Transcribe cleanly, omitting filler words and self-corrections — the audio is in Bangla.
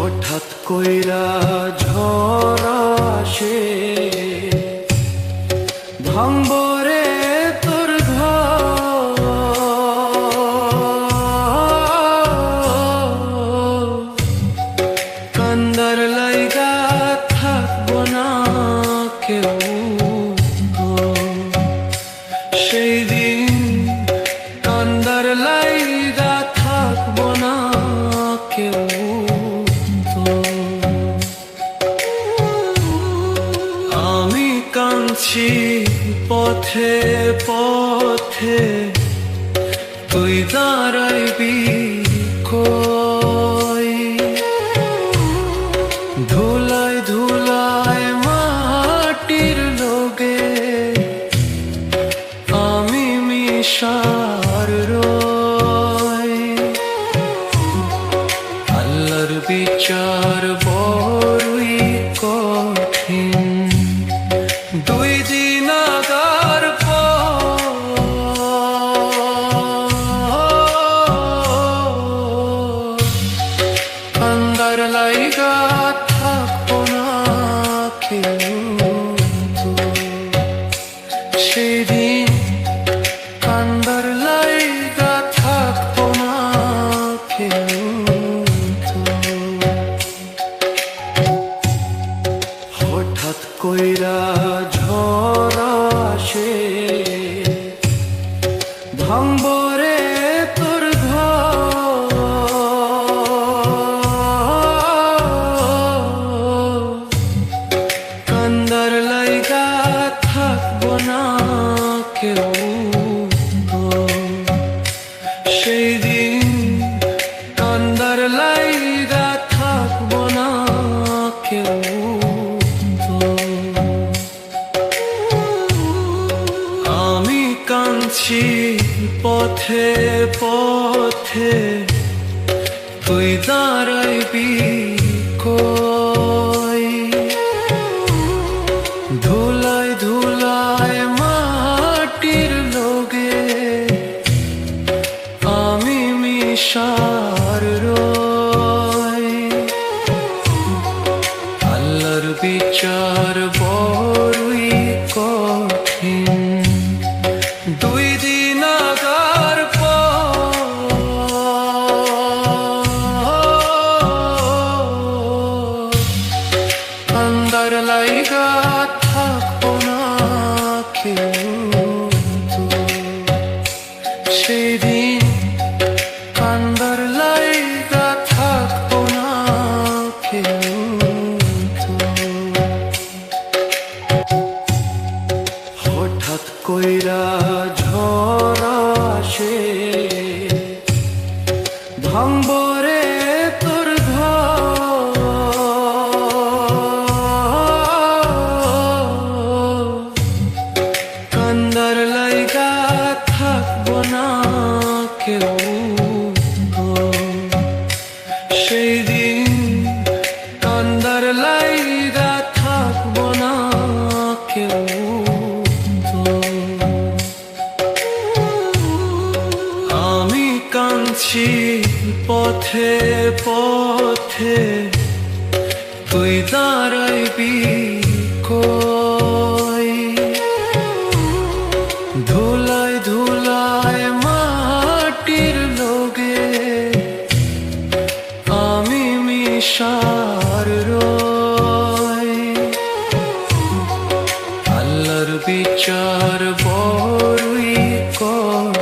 হঠাৎ কইরা ঝড় আসে, ভাঙবো রে তোর ঘর। কান্দার লাইগা থাকবো না কেউ, সেই দিন কান্দার লাইগা থাকবো না কেউ। আমি কাঁদছি পথে পথে, তুই দাঁড়াইবি কই? ধুলায় ধুলায় মাটির লোগে আমি মিশার রই। আল্লাহর বিচার বড়ই কঠিন, দুই দিন আগার কান্দার লাইগা থাকবো না কেউ। সেদিন কান্দার লাইগা থাকবো না কেউ। হঠাৎ কইরা ঝড় আসে, ভাঙবো রে তোর ঘর। কান্দার লাইগা থাকবো না কেউ। সেই দিন কান্দার লাইগা থাকবো না কেউ। আমি কাঁদছি পথে পথে, তুই দাঁড়াইবি কই? ধুলায় ধুলায় মাটির লোগে আমি মিশার রই। আল্লাহর বিচার বড়ই কঠিন, দুই দিন আগার কান্দার লাইগা থাকবো না কেউ। সেদিন কান্দার লাইগা থাকবো না কেউ। হঠাৎ কইরা ঝড় আসে, ভাঙবো রে তোর ঘর। কান্দার লাইগা থাকবো না কেউ। সেই দিন কান্দার লাইগা থাকবো না কেউ। আমি কাঁদছি পথে পথে, তুই দাঁড়াইবি কই? ধুলায় ধুলায় মাটির লোগে আমি মিশার রই। আল্লাহর বিচার বড়ই কঠিন।